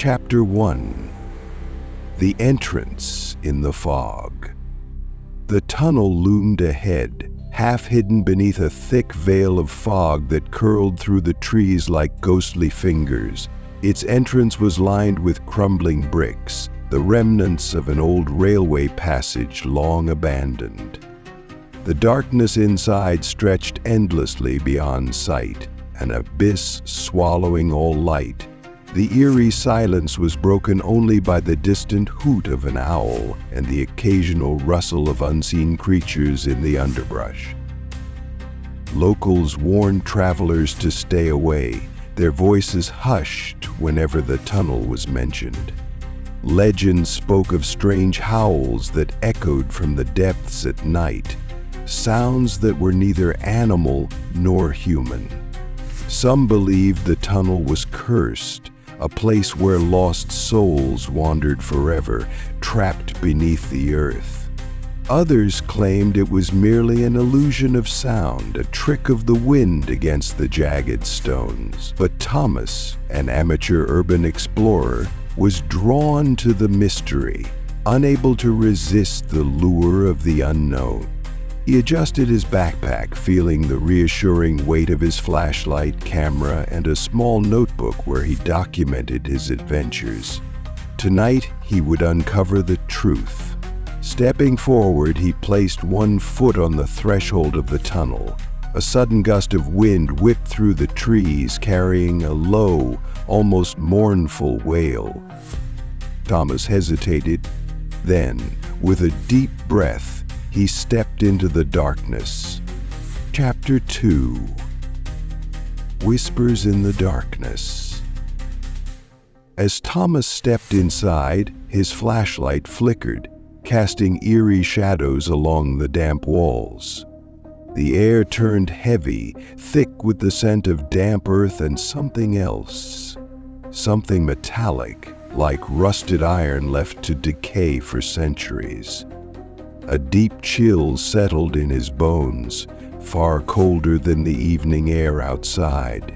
Chapter 1. The Entrance in the Fog. The tunnel loomed ahead, half hidden beneath a thick veil of fog that curled through the trees like ghostly fingers. Its entrance was lined with crumbling bricks, the remnants of an old railway passage long abandoned. The darkness inside stretched endlessly beyond sight, an abyss swallowing all light. The eerie silence was broken only by the distant hoot of an owl and the occasional rustle of unseen creatures in the underbrush. Locals warned travelers to stay away, their voices hushed whenever the tunnel was mentioned. Legends spoke of strange howls that echoed from the depths at night, sounds that were neither animal nor human. Some believed the tunnel was cursed, a place where lost souls wandered forever, trapped beneath the earth. Others claimed it was merely an illusion of sound, a trick of the wind against the jagged stones. But Thomas, an amateur urban explorer, was drawn to the mystery, unable to resist the lure of the unknown. He adjusted his backpack, feeling the reassuring weight of his flashlight, camera, and a small notebook where he documented his adventures. Tonight, he would uncover the truth. Stepping forward, he placed one foot on the threshold of the tunnel. A sudden gust of wind whipped through the trees, carrying a low, almost mournful wail. Thomas hesitated. Then, with a deep breath, he stepped into the darkness. Chapter 2. Whispers in the Darkness. As Thomas stepped inside, his flashlight flickered, casting eerie shadows along the damp walls. The air turned heavy, thick with the scent of damp earth and something else. Something metallic, like rusted iron left to decay for centuries. A deep chill settled in his bones, far colder than the evening air outside.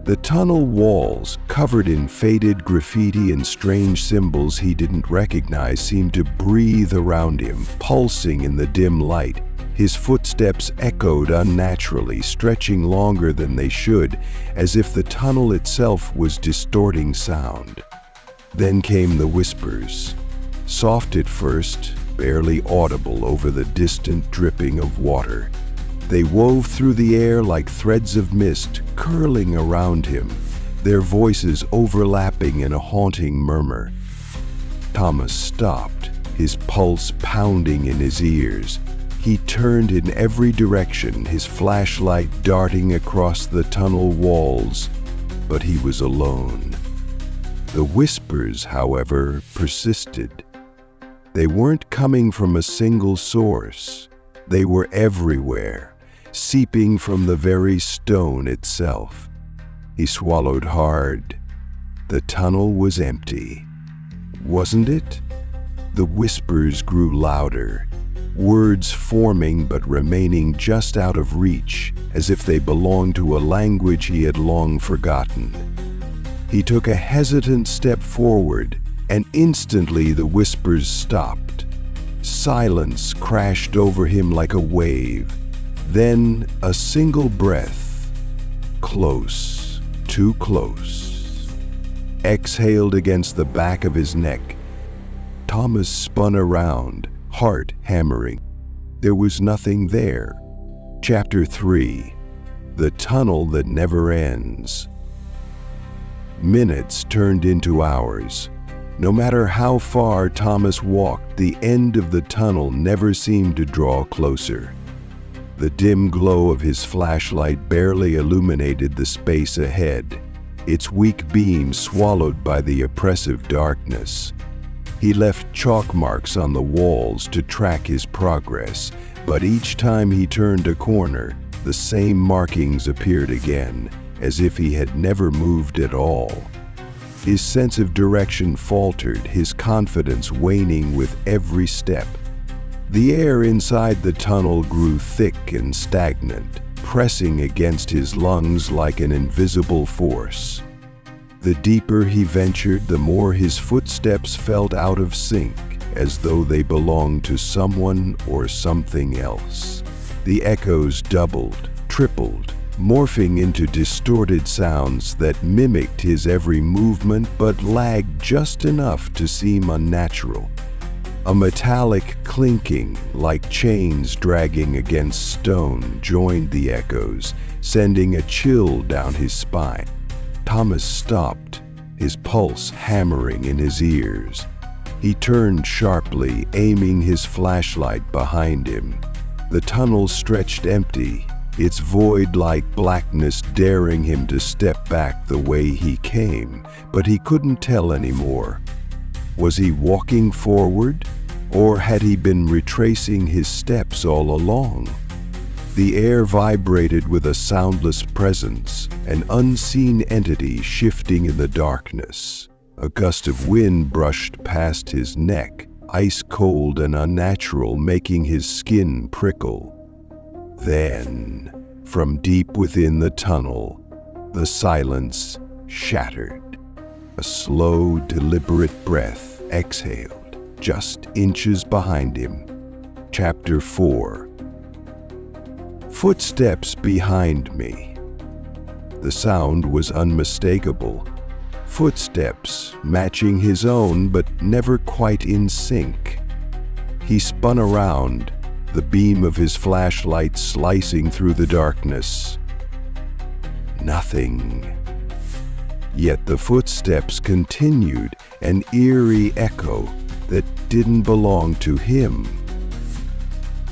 The tunnel walls, covered in faded graffiti and strange symbols he didn't recognize, seemed to breathe around him, pulsing in the dim light. His footsteps echoed unnaturally, stretching longer than they should, as if the tunnel itself was distorting sound. Then came the whispers, soft at first, barely audible over the distant dripping of water. They wove through the air like threads of mist, curling around him, their voices overlapping in a haunting murmur. Thomas stopped, his pulse pounding in his ears. He turned in every direction, his flashlight darting across the tunnel walls, but he was alone. The whispers, however, persisted. They weren't coming from a single source. They were everywhere, seeping from the very stone itself. He swallowed hard. The tunnel was empty. Wasn't it? The whispers grew louder, words forming but remaining just out of reach, as if they belonged to a language he had long forgotten. He took a hesitant step forward, and instantly the whispers stopped. Silence crashed over him like a wave. Then a single breath. Close, too close. Exhaled against the back of his neck. Thomas spun around, heart hammering. There was nothing there. Chapter 3. The Tunnel That Never Ends. Minutes turned into hours. No matter how far Thomas walked, the end of the tunnel never seemed to draw closer. The dim glow of his flashlight barely illuminated the space ahead, its weak beam swallowed by the oppressive darkness. He left chalk marks on the walls to track his progress, but each time he turned a corner, the same markings appeared again, as if he had never moved at all. His sense of direction faltered, his confidence waning with every step. The air inside the tunnel grew thick and stagnant, pressing against his lungs like an invisible force. The deeper he ventured, the more his footsteps felt out of sync, as though they belonged to someone or something else. The echoes doubled, tripled, morphing into distorted sounds that mimicked his every movement but lagged just enough to seem unnatural. A metallic clinking, like chains dragging against stone, joined the echoes, sending a chill down his spine. Thomas stopped, his pulse hammering in his ears. He turned sharply, aiming his flashlight behind him. The tunnel stretched empty, its void-like blackness daring him to step back the way he came, but he couldn't tell anymore. Was he walking forward, or had he been retracing his steps all along? The air vibrated with a soundless presence, an unseen entity shifting in the darkness. A gust of wind brushed past his neck, ice cold and unnatural, making his skin prickle. Then, from deep within the tunnel, the silence shattered. A slow, deliberate breath exhaled, just inches behind him. Chapter 4. Footsteps behind me. The sound was unmistakable. Footsteps matching his own, but never quite in sync. He spun around, the beam of his flashlight slicing through the darkness. Nothing. Yet the footsteps continued, an eerie echo that didn't belong to him.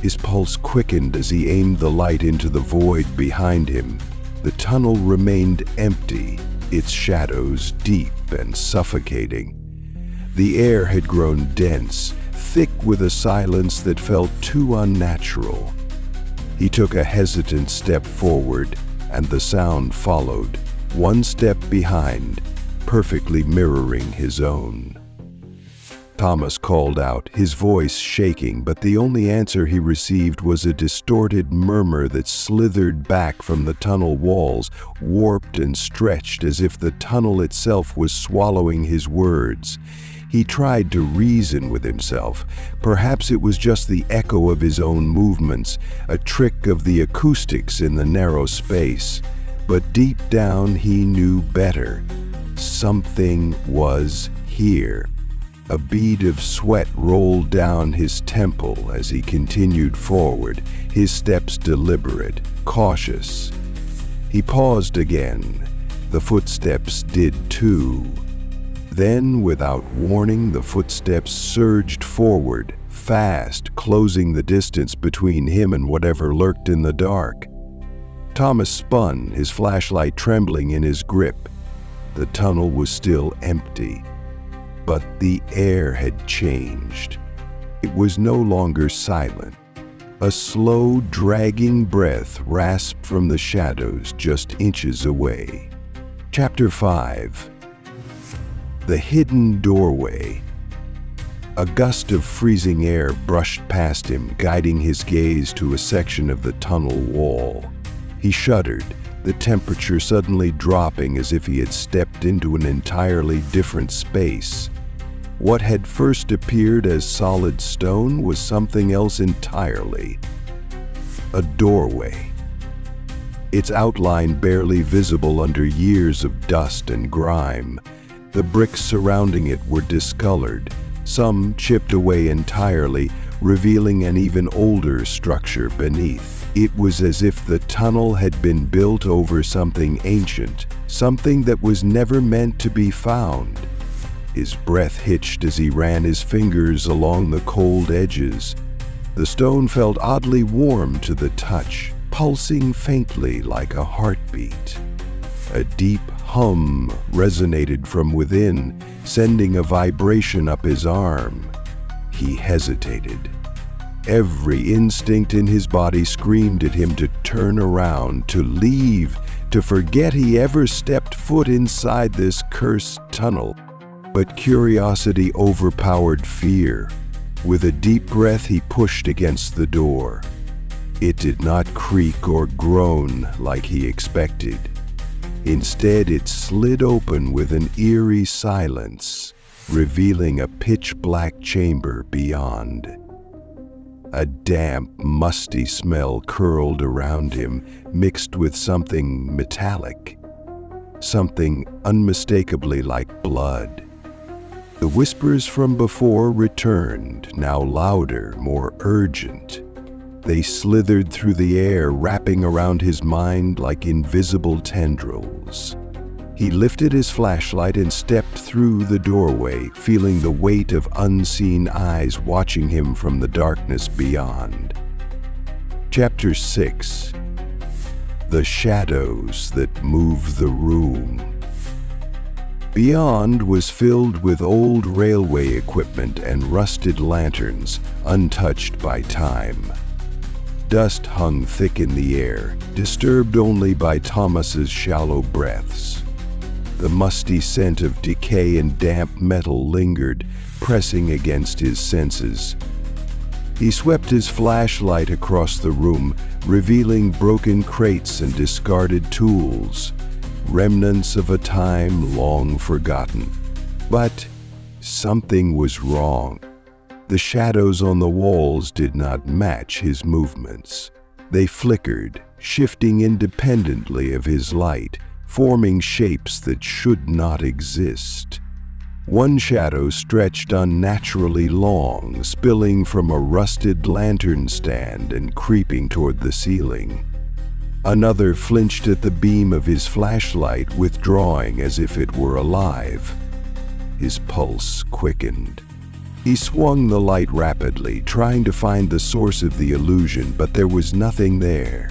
His pulse quickened as he aimed the light into the void behind him. The tunnel remained empty, its shadows deep and suffocating. The air had grown dense, thick with a silence that felt too unnatural. He took a hesitant step forward, and the sound followed, one step behind, perfectly mirroring his own. Thomas called out, his voice shaking, but the only answer he received was a distorted murmur that slithered back from the tunnel walls, warped and stretched as if the tunnel itself was swallowing his words. He tried to reason with himself. Perhaps it was just the echo of his own movements, a trick of the acoustics in the narrow space. But deep down he knew better. Something was here. A bead of sweat rolled down his temple as he continued forward, his steps deliberate, cautious. He paused again. The footsteps did too. Then, without warning, the footsteps surged forward, fast, closing the distance between him and whatever lurked in the dark. Thomas spun, his flashlight trembling in his grip. The tunnel was still empty. But the air had changed. It was no longer silent. A slow, dragging breath rasped from the shadows just inches away. Chapter 5. The Hidden Doorway. A gust of freezing air brushed past him, guiding his gaze to a section of the tunnel wall. He shuddered, the temperature suddenly dropping as if he had stepped into an entirely different space. What had first appeared as solid stone was something else entirely. A doorway. Its outline barely visible under years of dust and grime. The bricks surrounding it were discolored, some chipped away entirely, revealing an even older structure beneath. It was as if the tunnel had been built over something ancient, something that was never meant to be found. His breath hitched as he ran his fingers along the cold edges. The stone felt oddly warm to the touch, pulsing faintly like a heartbeat. A deep hum resonated from within, sending a vibration up his arm. He hesitated. Every instinct in his body screamed at him to turn around, to leave, to forget he ever stepped foot inside this cursed tunnel. But curiosity overpowered fear. With a deep breath, he pushed against the door. It did not creak or groan like he expected. Instead, it slid open with an eerie silence, revealing a pitch-black chamber beyond. A damp, musty smell curled around him, mixed with something metallic, something unmistakably like blood. The whispers from before returned, now louder, more urgent. They slithered through the air, wrapping around his mind like invisible tendrils. He lifted his flashlight and stepped through the doorway, feeling the weight of unseen eyes watching him from the darkness beyond. Chapter 6. The Shadows That Move the Room. Beyond was filled with old railway equipment and rusted lanterns, untouched by time. Dust hung thick in the air, disturbed only by Thomas's shallow breaths. The musty scent of decay and damp metal lingered, pressing against his senses. He swept his flashlight across the room, revealing broken crates and discarded tools, remnants of a time long forgotten. But something was wrong. The shadows on the walls did not match his movements. They flickered, shifting independently of his light, forming shapes that should not exist. One shadow stretched unnaturally long, spilling from a rusted lantern stand and creeping toward the ceiling. Another flinched at the beam of his flashlight, withdrawing as if it were alive. His pulse quickened. He swung the light rapidly, trying to find the source of the illusion, but there was nothing there.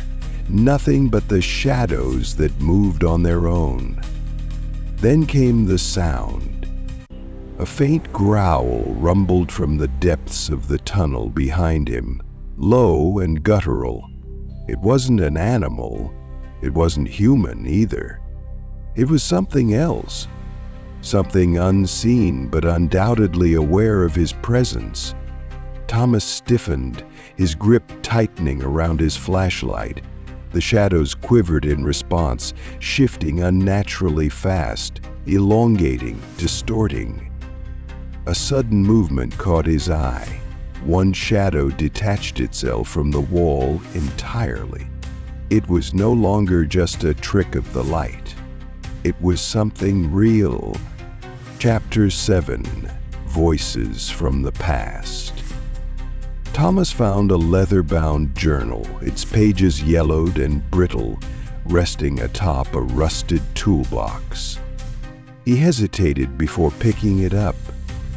Nothing but the shadows that moved on their own. Then came the sound. A faint growl rumbled from the depths of the tunnel behind him, low and guttural. It wasn't an animal. It wasn't human either. It was something else. Something unseen but undoubtedly aware of his presence. Thomas stiffened, his grip tightening around his flashlight. The shadows quivered in response, shifting unnaturally fast, elongating, distorting. A sudden movement caught his eye. One shadow detached itself from the wall entirely. It was no longer just a trick of the light. It was something real. Chapter 7. Voices from the Past. Thomas found a leather-bound journal, its pages yellowed and brittle, resting atop a rusted toolbox. He hesitated before picking it up,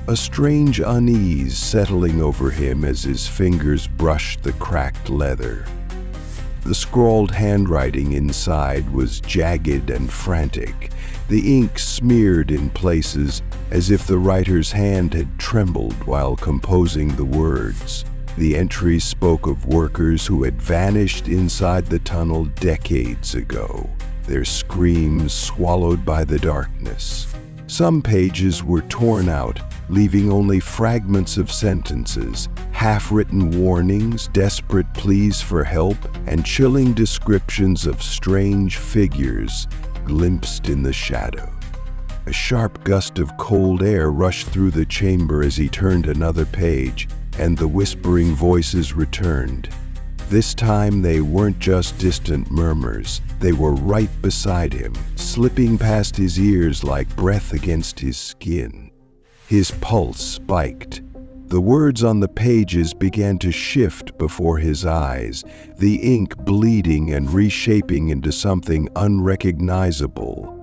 a strange unease settling over him as his fingers brushed the cracked leather. The scrawled handwriting inside was jagged and frantic, the ink smeared in places as if the writer's hand had trembled while composing the words. The entries spoke of workers who had vanished inside the tunnel decades ago, their screams swallowed by the darkness. Some pages were torn out, leaving only fragments of sentences, half-written warnings, desperate pleas for help, and chilling descriptions of strange figures glimpsed in the shadow. A sharp gust of cold air rushed through the chamber as he turned another page, and the whispering voices returned. This time they weren't just distant murmurs, they were right beside him, slipping past his ears like breath against his skin. His pulse spiked. The words on the pages began to shift before his eyes, the ink bleeding and reshaping into something unrecognizable.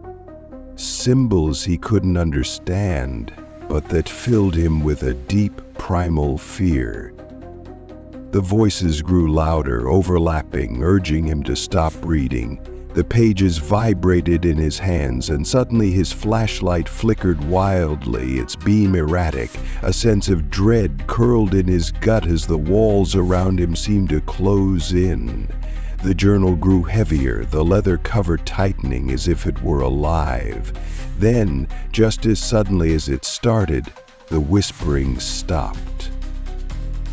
Symbols he couldn't understand, but that filled him with a deep primal fear. The voices grew louder, overlapping, urging him to stop reading. The pages vibrated in his hands, and suddenly his flashlight flickered wildly, its beam erratic. A sense of dread curled in his gut as the walls around him seemed to close in. The journal grew heavier, the leather cover tightening as if it were alive. Then, just as suddenly as it started, the whispering stopped.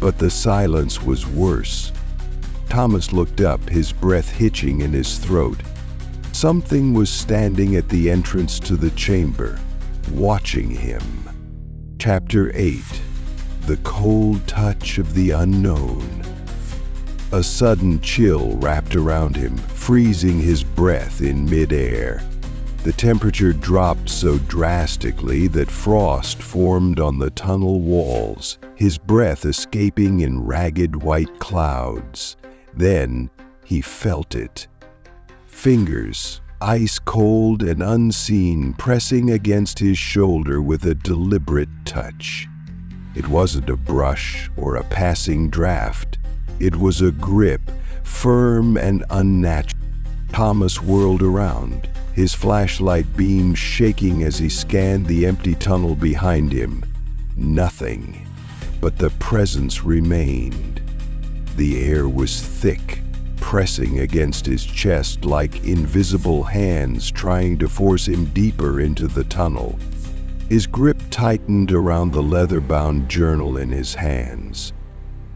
But the silence was worse. Thomas looked up, his breath hitching in his throat. Something was standing at the entrance to the chamber, watching him. Chapter 8. The Cold Touch of the Unknown. A sudden chill wrapped around him, freezing his breath in midair. The temperature dropped so drastically that frost formed on the tunnel walls, his breath escaping in ragged white clouds. Then he felt it. Fingers, ice cold and unseen, pressing against his shoulder with a deliberate touch. It wasn't a brush or a passing draft. It was a grip, firm and unnatural. Thomas whirled around, his flashlight beam shaking as he scanned the empty tunnel behind him. Nothing, but the presence remained. The air was thick, pressing against his chest like invisible hands trying to force him deeper into the tunnel. His grip tightened around the leather-bound journal in his hands.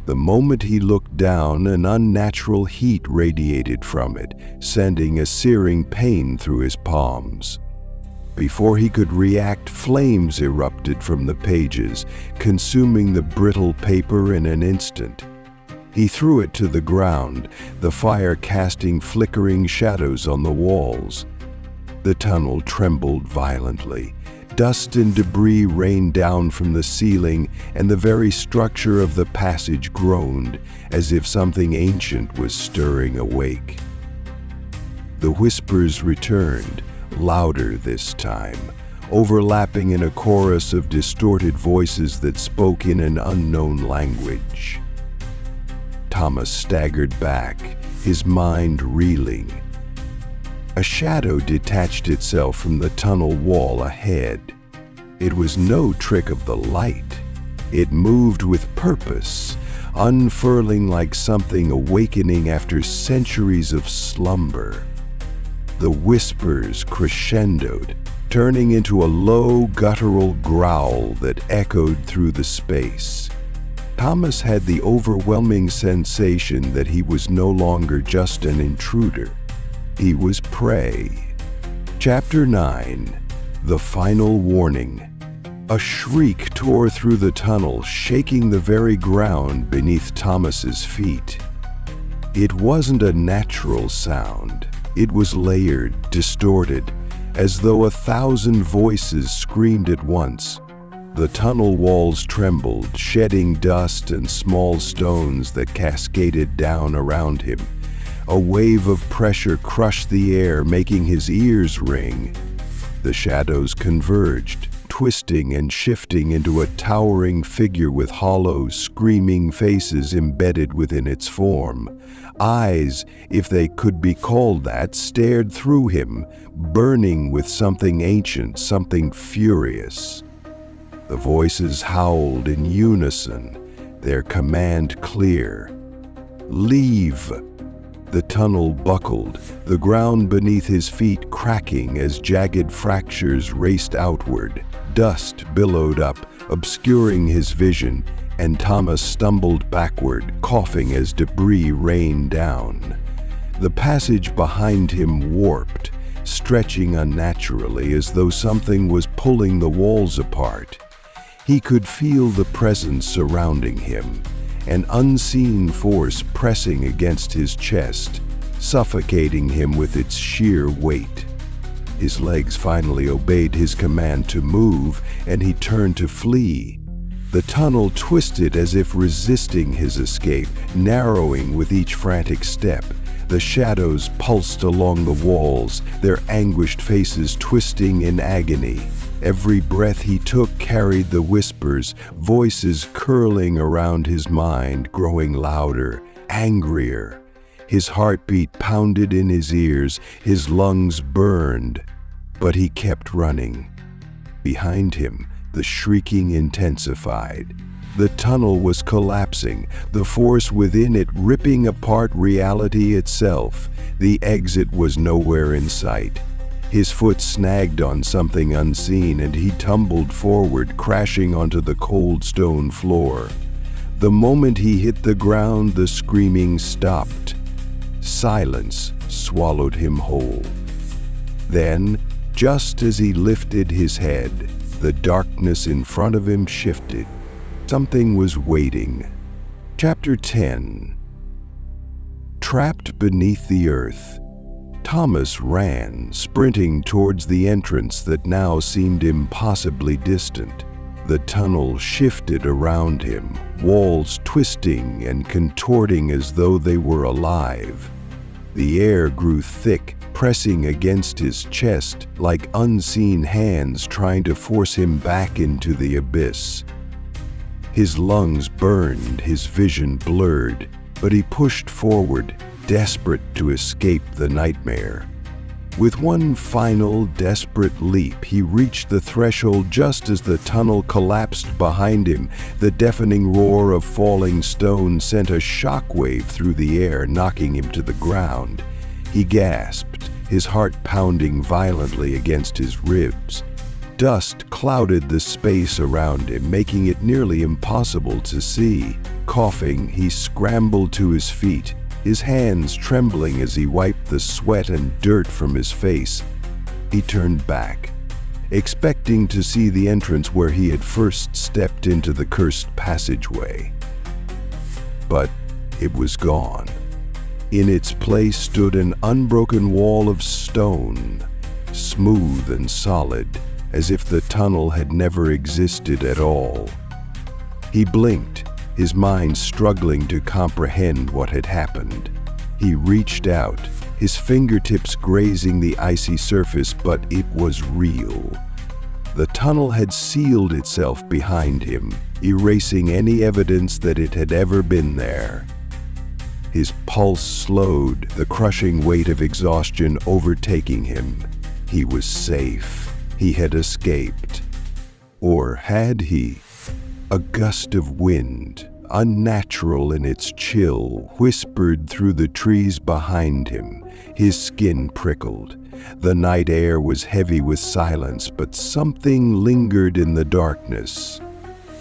The moment he looked down, an unnatural heat radiated from it, sending a searing pain through his palms. Before he could react, flames erupted from the pages, consuming the brittle paper in an instant. He threw it to the ground, the fire casting flickering shadows on the walls. The tunnel trembled violently. Dust and debris rained down from the ceiling, and the very structure of the passage groaned, as if something ancient was stirring awake. The whispers returned, louder this time, overlapping in a chorus of distorted voices that spoke in an unknown language. Thomas staggered back, his mind reeling. A shadow detached itself from the tunnel wall ahead. It was no trick of the light. It moved with purpose, unfurling like something awakening after centuries of slumber. The whispers crescendoed, turning into a low, guttural growl that echoed through the space. Thomas had the overwhelming sensation that he was no longer just an intruder. He was prey. Chapter 9. The Final Warning. A shriek tore through the tunnel, shaking the very ground beneath Thomas's feet. It wasn't a natural sound. It was layered, distorted, as though 1,000 voices screamed at once. The tunnel walls trembled, shedding dust and small stones that cascaded down around him. A wave of pressure crushed the air, making his ears ring. The shadows converged, twisting and shifting into a towering figure with hollow, screaming faces embedded within its form. Eyes, if they could be called that, stared through him, burning with something ancient, something furious. The voices howled in unison, their command clear. "Leave!" The tunnel buckled, the ground beneath his feet cracking as jagged fractures raced outward. Dust billowed up, obscuring his vision, and Thomas stumbled backward, coughing as debris rained down. The passage behind him warped, stretching unnaturally as though something was pulling the walls apart. He could feel the presence surrounding him, an unseen force pressing against his chest, suffocating him with its sheer weight. His legs finally obeyed his command to move, and he turned to flee. The tunnel twisted as if resisting his escape, narrowing with each frantic step. The shadows pulsed along the walls, their anguished faces twisting in agony. Every breath he took carried the whispers, voices curling around his mind, growing louder, angrier. His heartbeat pounded in his ears, his lungs burned, but he kept running. Behind him, the shrieking intensified. The tunnel was collapsing, the force within it ripping apart reality itself. The exit was nowhere in sight. His foot snagged on something unseen and he tumbled forward, crashing onto the cold stone floor. The moment he hit the ground, the screaming stopped. Silence swallowed him whole. Then, just as he lifted his head, the darkness in front of him shifted. Something was waiting. Chapter 10. Trapped beneath the earth, Thomas ran, sprinting towards the entrance that now seemed impossibly distant. The tunnel shifted around him, walls twisting and contorting as though they were alive. The air grew thick, pressing against his chest like unseen hands trying to force him back into the abyss. His lungs burned, his vision blurred, but he pushed forward, desperate to escape the nightmare. With one final, desperate leap, he reached the threshold just as the tunnel collapsed behind him. The deafening roar of falling stone sent a shockwave through the air, knocking him to the ground. He gasped, his heart pounding violently against his ribs. Dust clouded the space around him, making it nearly impossible to see. Coughing, he scrambled to his feet, his hands trembling as he wiped the sweat and dirt from his face. He turned back, expecting to see the entrance where he had first stepped into the cursed passageway. But it was gone. In its place stood an unbroken wall of stone, smooth and solid, as if the tunnel had never existed at all. He blinked, his mind struggling to comprehend what had happened. He reached out, his fingertips grazing the icy surface, but it was real. The tunnel had sealed itself behind him, erasing any evidence that it had ever been there. His pulse slowed, the crushing weight of exhaustion overtaking him. He was safe. He had escaped. Or had he? A gust of wind, unnatural in its chill, whispered through the trees behind him. His skin prickled. The night air was heavy with silence, but something lingered in the darkness.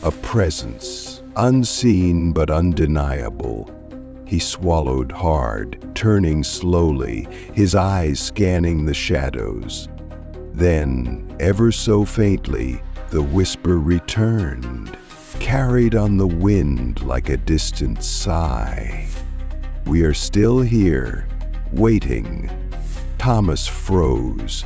A presence, unseen but undeniable. He swallowed hard, turning slowly, his eyes scanning the shadows. Then, ever so faintly, the whisper returned, carried on the wind like a distant sigh. "We are still here, waiting." Thomas froze.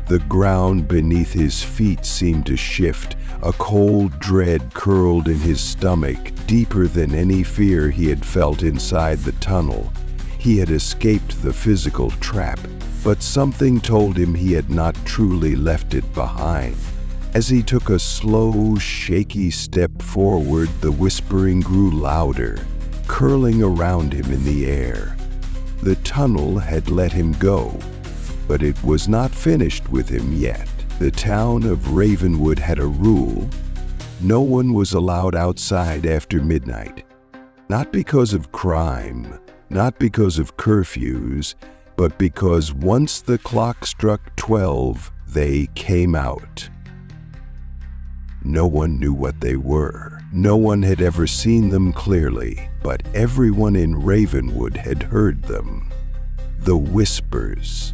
The ground beneath his feet seemed to shift. A cold dread curled in his stomach, deeper than any fear he had felt inside the tunnel. He had escaped the physical trap, but something told him he had not truly left it behind. As he took a slow, shaky step forward, the whispering grew louder, curling around him in the air. The tunnel had let him go, but it was not finished with him yet. The town of Ravenwood had a rule. No one was allowed outside after midnight. Not because of crime, not because of curfews, but because once the clock struck 12, they came out. No one knew what they were. No one had ever seen them clearly, but everyone in Ravenwood had heard them. The whispers,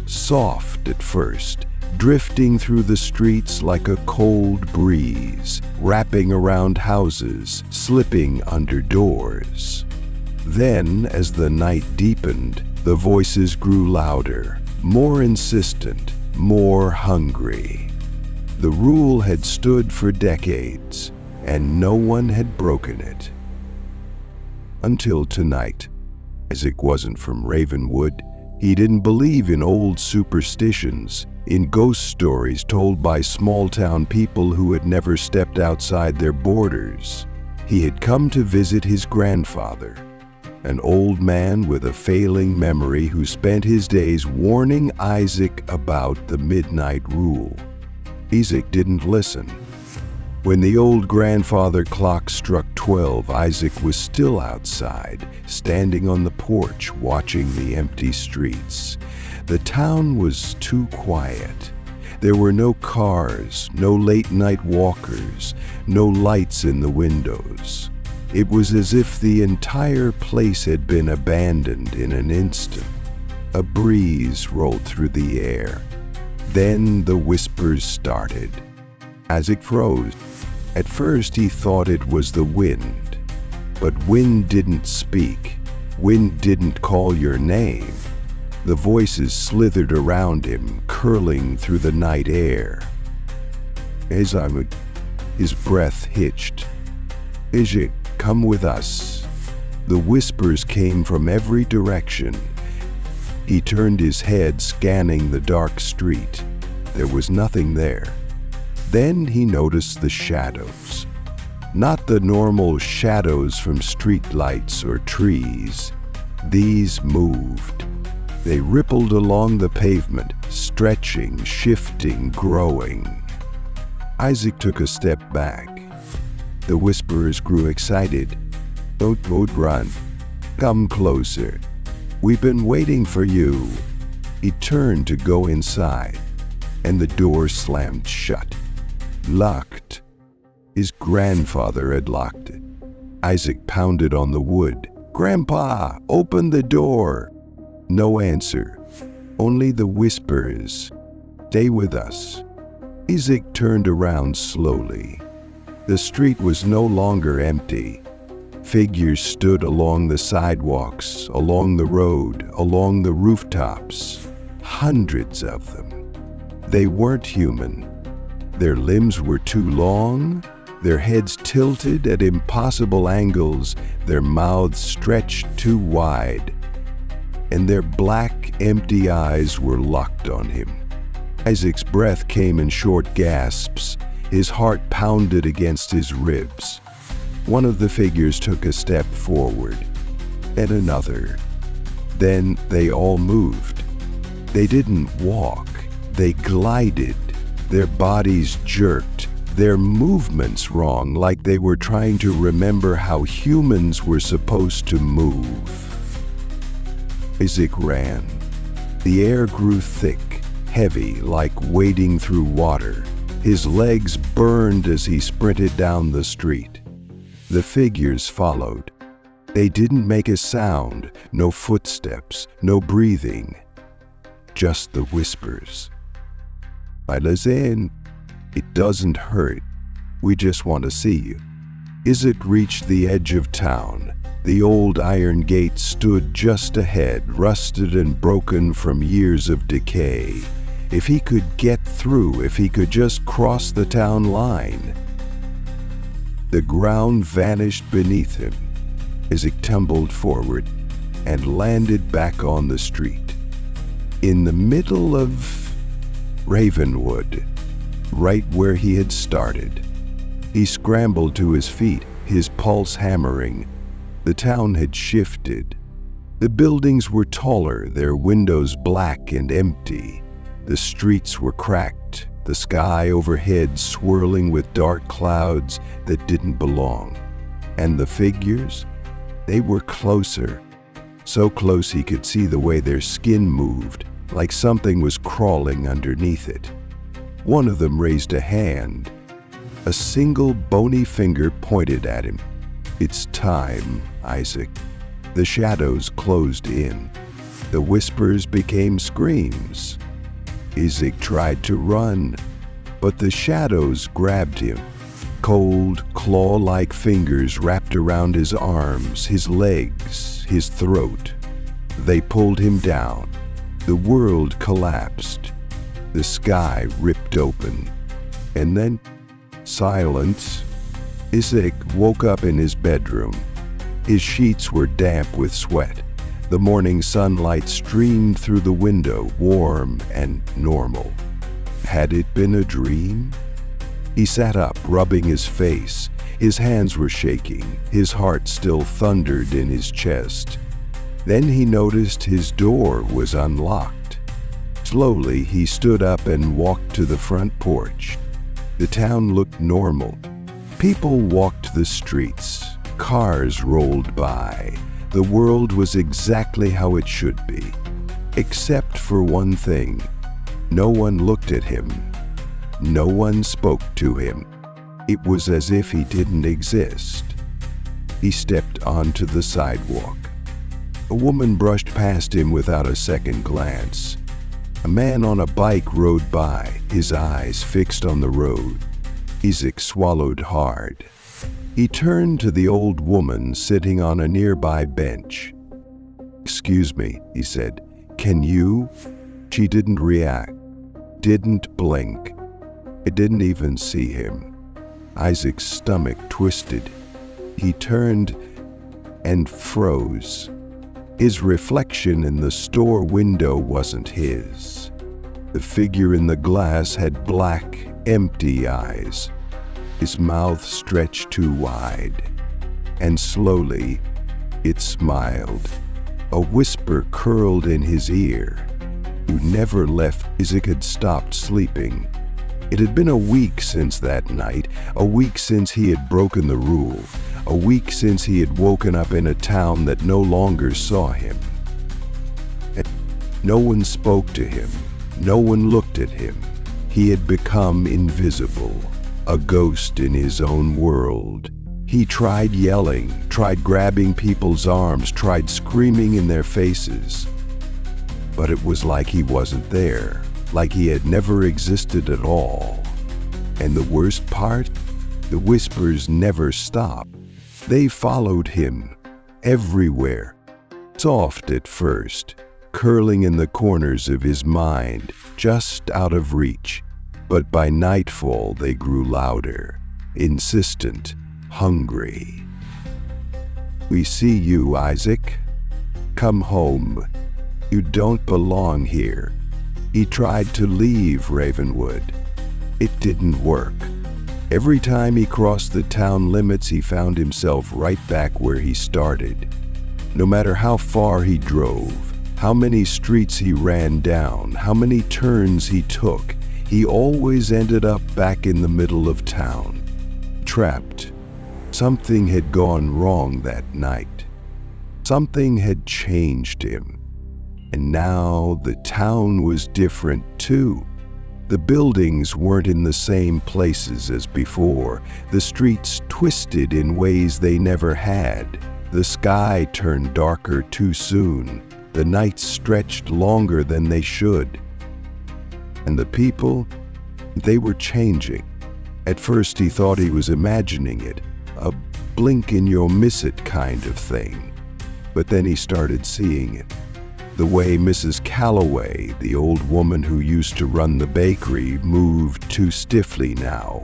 soft at first, drifting through the streets like a cold breeze, wrapping around houses, slipping under doors. Then, as the night deepened, the voices grew louder, more insistent, more hungry. The rule had stood for decades, and no one had broken it. Until tonight. Isaac wasn't from Ravenwood. He didn't believe in old superstitions, in ghost stories told by small-town people who had never stepped outside their borders. He had come to visit his grandfather, an old man with a failing memory who spent his days warning Isaac about the midnight rule. Isaac didn't listen. When the old grandfather clock struck 12, Isaac was still outside, standing on the porch, watching the empty streets. The town was too quiet. There were no cars, no late-night walkers, no lights in the windows. It was as if the entire place had been abandoned in an instant. A breeze rolled through the air, Then the whispers started. Isaac froze. At first he thought it was the wind, but wind didn't speak. Wind didn't call your name. The voices slithered around him, curling through the night air. His breath hitched. Isaac, come with us. The whispers came from every direction. He turned his head, scanning the dark street. There was nothing there. Then he noticed the shadows. Not the normal shadows from streetlights or trees. These moved. They rippled along the pavement, stretching, shifting, growing. Isaac took a step back. The whisperers grew excited. Don't run. Come closer. We've been waiting for you. He turned to go inside, and the door slammed shut. Locked. His grandfather had locked it. Isaac pounded on the wood. Grandpa, open the door. No answer. Only the whispers. Stay with us. Isaac turned around slowly. The street was no longer empty. Figures stood along the sidewalks, along the road, along the rooftops. Hundreds of them. They weren't human. Their limbs were too long, their heads tilted at impossible angles, their mouths stretched too wide, and their black, empty eyes were locked on him. Isaac's breath came in short gasps. His heart pounded against his ribs. One of the figures took a step forward, and another. Then they all moved. They didn't walk, they glided. Their bodies jerked, their movements wrong, like they were trying to remember how humans were supposed to move. Isaac ran. The air grew thick, heavy, like wading through water. His legs burned as he sprinted down the street. The figures followed. They didn't make a sound, no footsteps, no breathing, just the whispers. Listen, it doesn't hurt. We just want to see you. Isaac reached the edge of town. The old iron gate stood just ahead, rusted and broken from years of decay. If he could get through, if he could just cross the town line. The ground vanished beneath him. Isaac tumbled forward and landed back on the street. In the middle of Ravenwood, right where he had started. He scrambled to his feet, his pulse hammering. The town had shifted. The buildings were taller, their windows black and empty. The streets were cracked, the sky overhead swirling with dark clouds that didn't belong. And the figures? They were closer. So close he could see the way their skin moved, like something was crawling underneath it. One of them raised a hand. A single bony finger pointed at him. It's time, Isaac. The shadows closed in. The whispers became screams. Isaac tried to run, but the shadows grabbed him. Cold, claw-like fingers wrapped around his arms, his legs, his throat. They pulled him down. The world collapsed. The sky ripped open. And then, silence. Isaac woke up in his bedroom. His sheets were damp with sweat. The morning sunlight streamed through the window, warm and normal. Had it been a dream? He sat up, rubbing his face. His hands were shaking. His heart still thundered in his chest. Then he noticed his door was unlocked. Slowly, he stood up and walked to the front porch. The town looked normal. People walked the streets. Cars rolled by. The world was exactly how it should be. Except for one thing. No one looked at him. No one spoke to him. It was as if he didn't exist. He stepped onto the sidewalk. A woman brushed past him without a second glance. A man on a bike rode by, his eyes fixed on the road. Isaac swallowed hard. He turned to the old woman sitting on a nearby bench. "Excuse me," he said. "Can you?" She didn't react, didn't blink. It didn't even see him. Isaac's stomach twisted. He turned and froze. His reflection in the store window wasn't his. The figure in the glass had black, empty eyes. His mouth stretched too wide. And slowly, it smiled. A whisper curled in his ear. "You never left." Isaac had stopped sleeping. It had been a week since that night, a week since he had broken the rule, a week since he had woken up in a town that no longer saw him. And no one spoke to him, no one looked at him. He had become invisible, a ghost in his own world. He tried yelling, tried grabbing people's arms, tried screaming in their faces. But it was like he wasn't there, like he had never existed at all. And the worst part? The whispers never stopped. They followed him, everywhere. Soft at first, curling in the corners of his mind, just out of reach. But by nightfall they grew louder, insistent, hungry. "We see you, Isaac. Come home. You don't belong here." He tried to leave Ravenwood. It didn't work. Every time he crossed the town limits, he found himself right back where he started. No matter how far he drove, how many streets he ran down, how many turns he took, he always ended up back in the middle of town, trapped. Something had gone wrong that night. Something had changed him. And now the town was different too. The buildings weren't in the same places as before. The streets twisted in ways they never had. The sky turned darker too soon. The nights stretched longer than they should. And the people, they were changing. At first he thought he was imagining it, a blink and you'll miss it kind of thing. But then he started seeing it. The way Mrs. Calloway, the old woman who used to run the bakery, moved too stiffly now.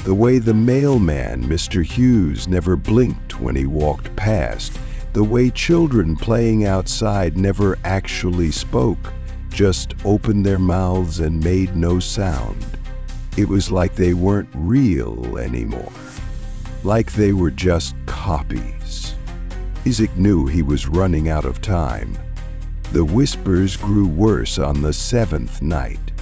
The way the mailman, Mr. Hughes, never blinked when he walked past. The way children playing outside never actually spoke, just opened their mouths and made no sound. It was like they weren't real anymore. Like they were just copies. Isaac knew he was running out of time. The whispers grew worse on the 7th night.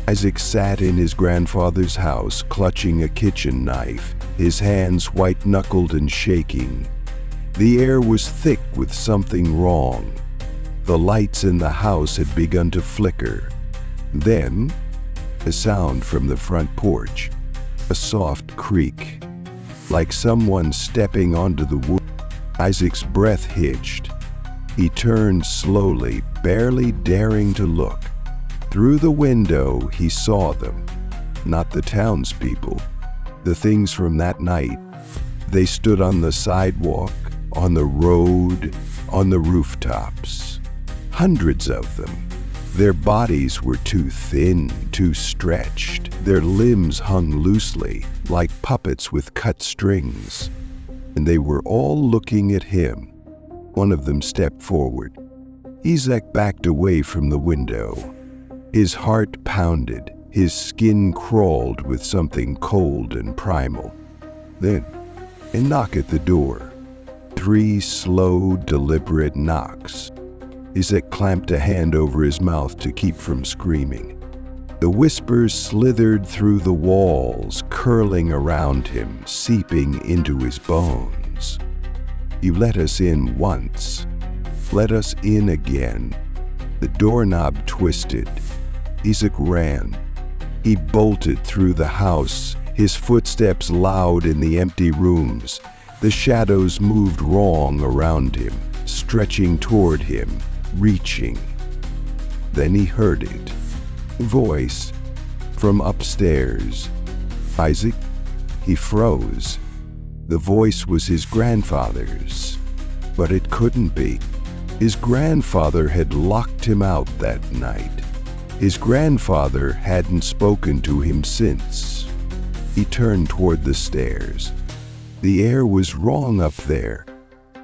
Isaac sat in his grandfather's house, clutching a kitchen knife, his hands white-knuckled and shaking. The air was thick with something wrong. The lights in the house had begun to flicker. Then, a sound from the front porch, a soft creak, like someone stepping onto the wood. Isaac's breath hitched. He turned slowly, barely daring to look. Through the window, he saw them. Not the townspeople. The things from that night. They stood on the sidewalk, on the road, on the rooftops. Hundreds of them. Their bodies were too thin, too stretched. Their limbs hung loosely, like puppets with cut strings. And they were all looking at him. One of them stepped forward. Isaac backed away from the window. His heart pounded. His skin crawled with something cold and primal. Then, a knock at the door. 3 slow, deliberate knocks. Isaac clamped a hand over his mouth to keep from screaming. The whispers slithered through the walls, curling around him, seeping into his bones. "You let us in once. Let us in again." The doorknob twisted. Isaac ran. He bolted through the house, his footsteps loud in the empty rooms. The shadows moved wrong around him, stretching toward him, reaching. Then he heard it. Voice from upstairs. Isaac? He froze. The voice was his grandfather's. But it couldn't be. His grandfather had locked him out that night. His grandfather hadn't spoken to him since. He turned toward the stairs. The air was wrong up there.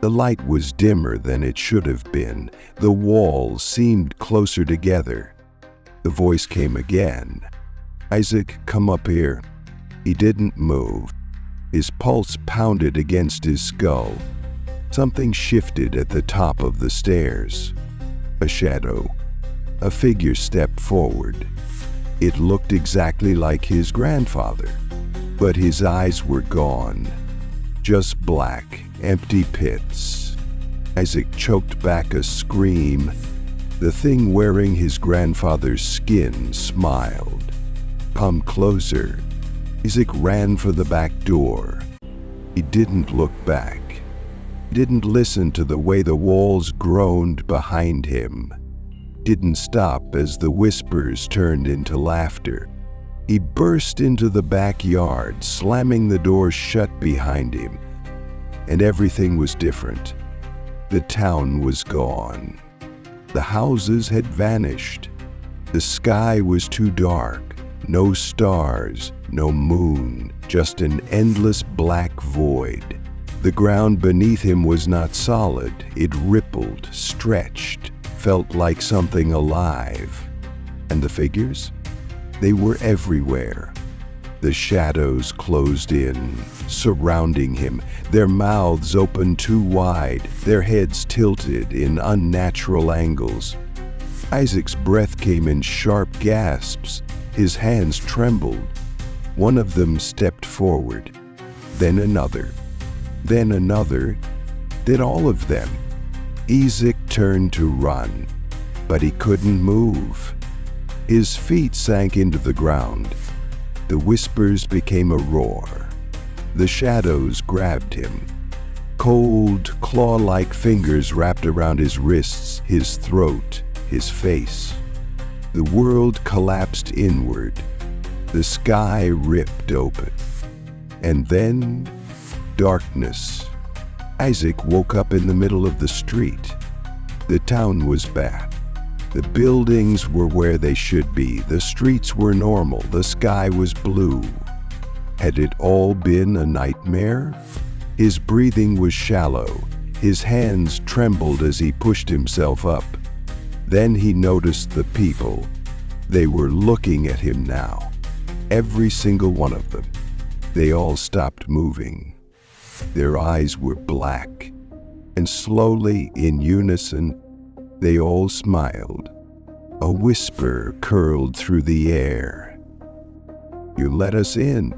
The light was dimmer than it should have been. The walls seemed closer together. The voice came again. Isaac, come up here. He didn't move. His pulse pounded against his skull. Something shifted at the top of the stairs. A shadow. A figure stepped forward. It looked exactly like his grandfather, but his eyes were gone. Just black, empty pits. Isaac choked back a scream. The thing wearing his grandfather's skin smiled. Come closer. Isaac ran for the back door. He didn't look back. He didn't listen to the way the walls groaned behind him. Didn't stop as the whispers turned into laughter. He burst into the backyard, slamming the door shut behind him. And everything was different. The town was gone. The houses had vanished. The sky was too dark. No stars, no moon, just an endless black void. The ground beneath him was not solid. It rippled, stretched, felt like something alive. And the figures? They were everywhere. The shadows closed in, surrounding him, their mouths open too wide, their heads tilted in unnatural angles. Isaac's breath came in sharp gasps. His hands trembled. One of them stepped forward, then another, then another, then all of them. Isaac turned to run, but he couldn't move. His feet sank into the ground. The whispers became a roar. The shadows grabbed him. Cold, claw-like fingers wrapped around his wrists, his throat, his face. The world collapsed inward. The sky ripped open. And then, darkness. Isaac woke up in the middle of the street. The town was back. The buildings were where they should be. The streets were normal. The sky was blue. Had it all been a nightmare? His breathing was shallow. His hands trembled as he pushed himself up. Then he noticed the people. They were looking at him now. Every single one of them. They all stopped moving. Their eyes were black. And slowly, in unison, they all smiled. A whisper curled through the air. You let us in.